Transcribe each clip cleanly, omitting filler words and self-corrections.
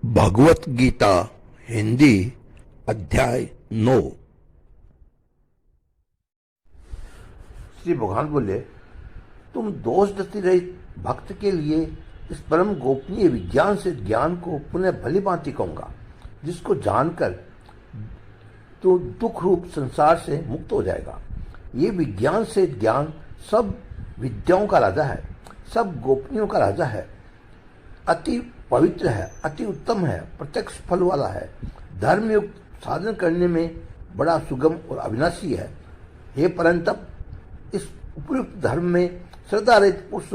भगवत गीता हिंदी अध्याय 9। श्री भगवान बोले, तुम दोष दृष्टि रहित भक्त के लिए इस परम गोपनीय विज्ञान से ज्ञान को पुनः भली भांति कहूंगा, जिसको जानकर तो दुख रूप संसार से मुक्त हो जाएगा। ये विज्ञान से ज्ञान सब विद्याओं का राजा है, सब गोपनीयों का राजा है, अति पवित्र है, अति उत्तम है, प्रत्यक्ष फल वाला है, धर्मयुक्त साधन करने में बड़ा सुगम और अविनाशी है। हे परंतप, इस उपयुक्त धर्म में श्रद्धारहित पुरुष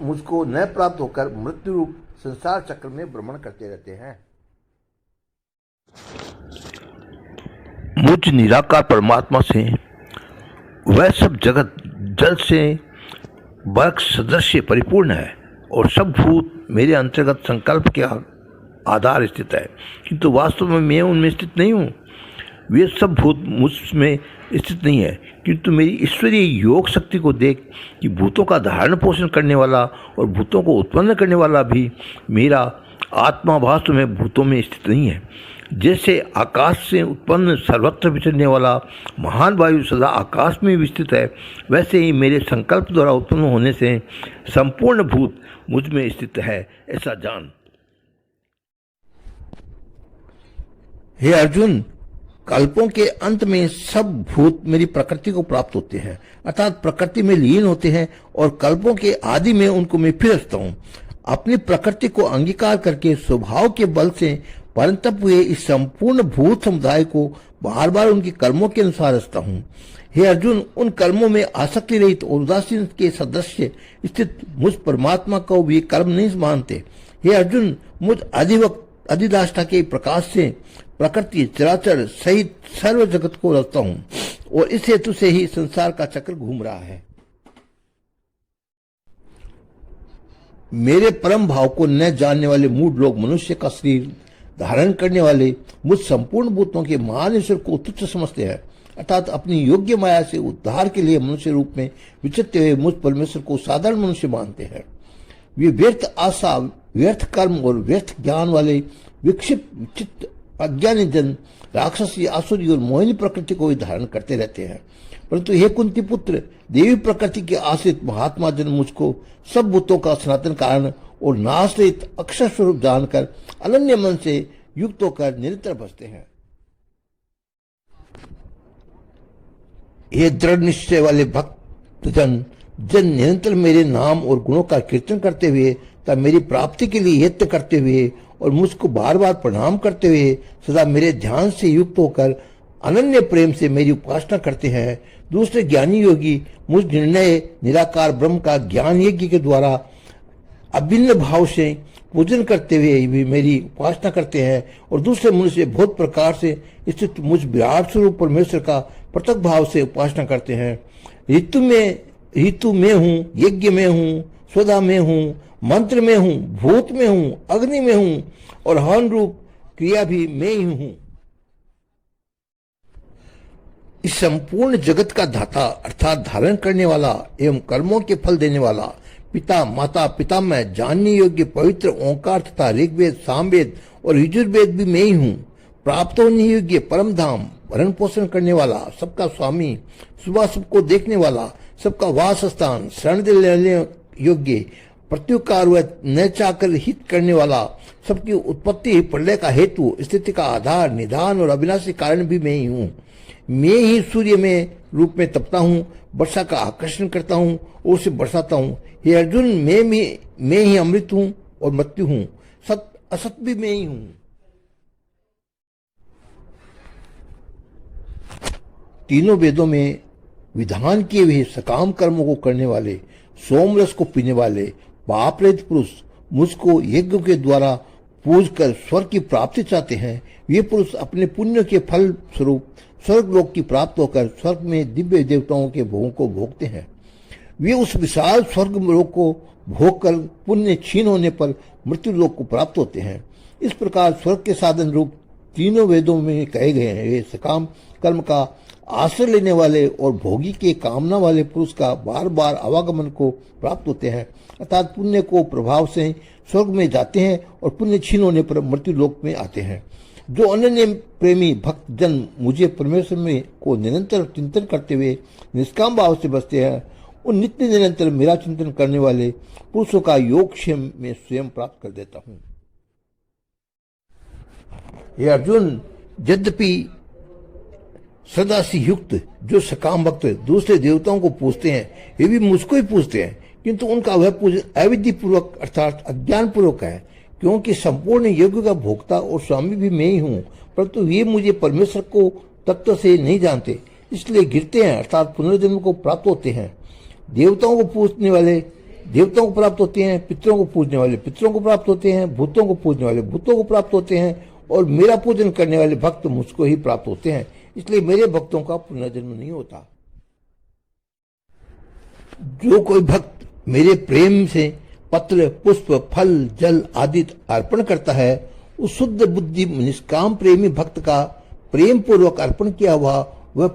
मुझको न प्राप्त होकर मृत्यु रूप संसार चक्र में भ्रमण करते रहते हैं। मुझ निराकार परमात्मा से वह सब जगत जल से वर्ग सदृश परिपूर्ण है और सब भूत मेरे अंतर्गत संकल्प के आधार स्थित है, किंतु वास्तव में मैं उनमें स्थित नहीं हूँ। वे सब भूत मुझ में स्थित नहीं है, किंतु मेरी ईश्वरीय योग शक्ति को देख कि भूतों का धारण पोषण करने वाला और भूतों को उत्पन्न करने वाला भी मेरा आत्मा वास्तव में भूतों में स्थित नहीं है। जैसे आकाश से उत्पन्न सर्वत्र विचरने वाला महान वायु सदा आकाश में विस्तृत है, वैसे ही मेरे संकल्प द्वारा उत्पन्न होने से संपूर्ण भूत मुझ में स्थित है, ऐसा जान। हे अर्जुन, कल्पों के अंत में सब भूत मेरी प्रकृति को प्राप्त होते हैं, अर्थात प्रकृति में लीन होते हैं, और कल्पों के आदि में उनको मैं फिर रचता हूँ। अपनी प्रकृति को अंगीकार करके स्वभाव के बल से परंतप हुए इस संपूर्ण भूत समुदाय को बार बार उनके कर्मों के अनुसार रचता हूँ। हे अर्जुन, उन कर्मों में आसक्ति रहित और उदासीन के सदस्य स्थित मुझ परमात्मा को भी कर्म नहीं मानते। हे अर्जुन, मुझ अधिदाष्टा के प्रकाश से प्रकृति चराचर सहित सर्व जगत को रचता हूँ, और इस हेतु से ही संसार का चक्र घूम रहा है। मेरे परम भाव को न जानने वाले मूढ़ लोग मनुष्य का शरीर धारण करने वाले मुझ संपूर्ण भूतों के महान ईश्वर को तुच्छ समझते हैं, अर्थात अपनी योग्य माया से उद्धार के लिए मनुष्य रूप में विचरते हुए मुझ परमेश्वर को साधारण मनुष्य मानते हैं। वे व्यर्थ आशा, व्यर्थ कर्म और व्यर्थ ज्ञान वाले विक्षिप्त विचित्र अज्ञानी जन राक्षसी, आसुरी और मोहिनी प्रकृति को ही धारण करते रहते हैं। परंतु हे कुंती पुत्र, देवी प्रकृति के आश्रित महात्मा जन मुझको सब भूतों का सनातन कारण और नाश रहित अक्षर स्वरूप जानकर अनन्य मन से युक्त होकर निरंतर बसते हैं। ये दृढ़ निश्चय वाले भक्त जन निरंतर मेरे नाम और गुणों का कीर्तन करते हुए तथा मेरी प्राप्ति के लिए यत्न करते हुए और मुझको बार बार प्रणाम करते हुए सदा मेरे ध्यान से युक्त होकर अनन्य प्रेम से मेरी उपासना करते हैं। दूसरे ज्ञानी योगी मुझ निर्णय निराकार ब्रह्म का ज्ञान यज्ञ के द्वारा अभिन्न भाव से पूजन करते हुए भी मेरी उपासना करते हैं, और दूसरे मनुष्य बहुत प्रकार से स्थित मुझ विराट स्वरूप परमेश्वर का पृथक भाव से उपासना करते हैं। ऋतु में हूँ, यज्ञ में हूँ, स्वधा में हूँ, मंत्र में हूँ, भूत में हूँ, अग्नि में हूँ, और हवन रूप क्रिया भी मैं ही हूँ। इस संपूर्ण जगत का दाता अर्थात धारण करने वाला एवं कर्मों के फल देने वाला पिता, माता, पितामह, जानने योग्य पवित्र ओंकार तथा ऋग्वेद, सामवेद और यजुर्वेद भी मैं ही हूँ। प्राप्त होने योग्य परम धाम, भरण पोषण करने वाला, सबका स्वामी, सुबह सबको देखने वाला, सबका वास स्थान, शरण देने योग्य, प्रत्युकार व न चाकर हित करने वाला, सबकी उत्पत्ति प्रलय का हेतु, स्थिति का आधार, निधान और अविनाशी कारण भी मैं ही हूँ। मैं ही सूर्य में रूप में तपता हूँ, वर्षा का आकर्षण करता हूँ और उसे बरसाता हूँ। हे अर्जुन, मैं ही अमृत हूँ और मृत्यु हूँ, सत्य असत भी मैं ही हूँ। तीनों वेदों में विधान किए हुए सकाम कर्मों को करने वाले, सोमरस को पीने वाले पाप रहित पुरुष मुझको यज्ञ के द्वारा पूज कर स्वर्ग की प्राप्ति चाहते हैं। ये पुरुष अपने पुण्य के फल स्वरूप स्वर्ग लोक की प्राप्त होकर स्वर्ग में दिव्य देवताओं के भोगों को भोगते हैं। वे उस विशाल स्वर्ग लोक को भोग कर पुण्य क्षीण होने पर मृत्यु लोक को प्राप्त होते हैं। इस प्रकार स्वर्ग के साधन रूप तीनों वेदों में कहे गए हैं, वे सकाम कर्म का आश्रय लेने वाले और भोगी के कामना वाले पुरुष का बार बार आवागमन को प्राप्त होते हैं, अर्थात पुण्य को प्रभाव से स्वर्ग में जाते हैं और पुण्य क्षीण होने पर मृत्यु लोक में आते हैं। जो अनन्य प्रेमी भक्त जन मुझे परमेश्वर में को निरंतर चिंतन करते हुए निष्काम भाव से बसते हैं, उन नित्य निरंतर मेरा चिंतन करने वाले पुरुषों का योगक्षेम में स्वयं प्राप्त कर देता हूँ। ये अर्जुन, यद्यपि सदा से युक्त जो सकाम भक्त दूसरे देवताओं को पूजते हैं, वे भी मुझको ही पूजते हैं, किंतु उनका वह पूजन अविधि पूर्वक अर्थात अज्ञान पूर्वक है, क्योंकि संपूर्ण यज्ञ का भोक्ता और स्वामी भी मैं ही हूँ, परंतु वे मुझे परमेश्वर को तत्व से नहीं जानते, इसलिए गिरते हैं अर्थात पुनर्जन्म को प्राप्त होते हैं। देवताओं को पूजने वाले देवताओं को प्राप्त होते हैं, पितरों को पूजने वाले पितरों को प्राप्त होते हैं, भूतों को पूजने वाले भूतों को प्राप्त होते हैं, और मेरा पूजन करने वाले भक्त मुझको ही प्राप्त होते हैं, इसलिए मेरे भक्तों का पुनर्जन्म नहीं होता। जो कोई भक्त मेरे प्रेम से पत्र, पुष्प, फल, जल आदि अर्पण करता है, उस शुद्ध बुद्धि निष्काम प्रेमी भक्त का प्रेम पूर्वक अर्पण किया हुआ वह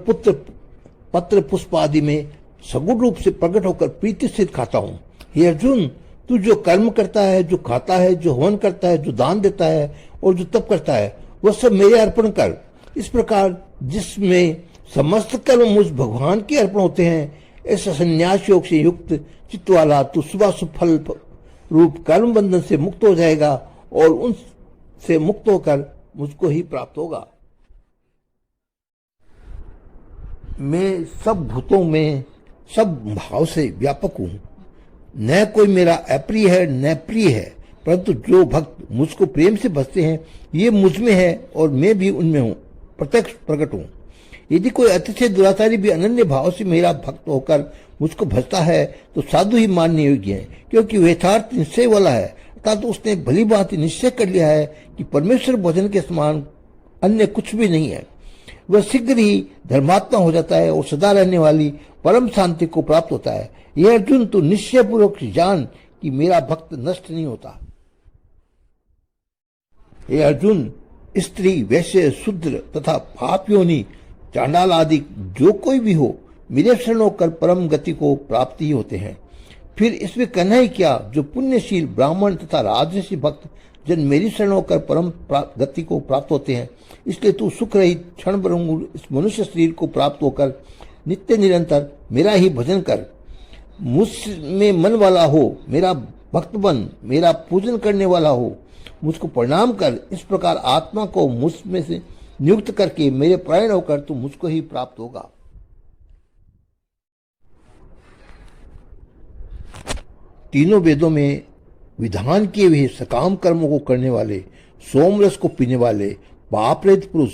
पत्र पुष्प आदि में सगुण रूप से प्रकट होकर प्रीति से खाता हूँ। हे अर्जुन, तू जो कर्म करता है, जो खाता है, जो हवन करता है, जो दान देता है और जो तप करता है, वह सब मेरे अर्पण कर। इस प्रकार जिसमें समस्त कर्म मुझ भगवान के अर्पण होते हैं, ऐसा संन्यास योग से युक्त चित्त वाला तू शुभाशुभ फल रूप कर्म बंधन से मुक्त हो जाएगा और उनसे मुक्त होकर मुझको ही प्राप्त होगा। मैं सब भूतों में सब भाव से व्यापक हूँ, न कोई मेरा अप्रिय है न प्रिय है, परंतु जो भक्त मुझको प्रेम से भजते हैं, ये मुझ में है और मैं भी उनमें हूँ, प्रत्यक्ष प्रकट हूँ। यदि कोई अतिशय दुराचारी भी अनन्य भाव से मेरा भक्त होकर मुझको भजता है, तो साधु ही मानने योग्य है, क्योंकि वह यथार्थ निश्चय वाला है, अर्थात उसने भली बात निश्चय कर लिया है कि परमेश्वर भजन के समान अन्य कुछ भी नहीं है। वह शीघ्र ही धर्मात्मा हो जाता है और सदा रहने वाली परम शांति को प्राप्त होता है। यह अर्जुन, तू निश्चय पूर्वक जान कि मेरा भक्त नष्ट नहीं होता। हे अर्जुन, स्त्री, वैश्य, शूद्र तथा पाप योनि, चांडाल आदि जो कोई भी हो, मेरे शरण होकर परम गति को प्राप्ति ही होते हैं। फिर इसमें कहना ही क्या, जो पुण्यशील ब्राह्मण तथा राजसी भक्त जन मेरी शरण होकर परम गति को प्राप्त होते हैं। इसलिए तू सुख रहित क्षण भंगुर इस मनुष्य शरीर को प्राप्त होकर नित्य निरंतर मेरा ही भजन कर, मुझ में मन वाला हो, मेरा भक्त बन, मेरा पूजन करने वाला हो, मुझको प्रणाम कर। इस प्रकार आत्मा को मुझ में से नियुक्त करके मेरे परायण होकर तू मुझको ही प्राप्त होगा। तीनों वेदों में विधान किए हुए सकाम कर्मों को करने वाले, सोमरस को पीने वाले, पाप रहित पुरुष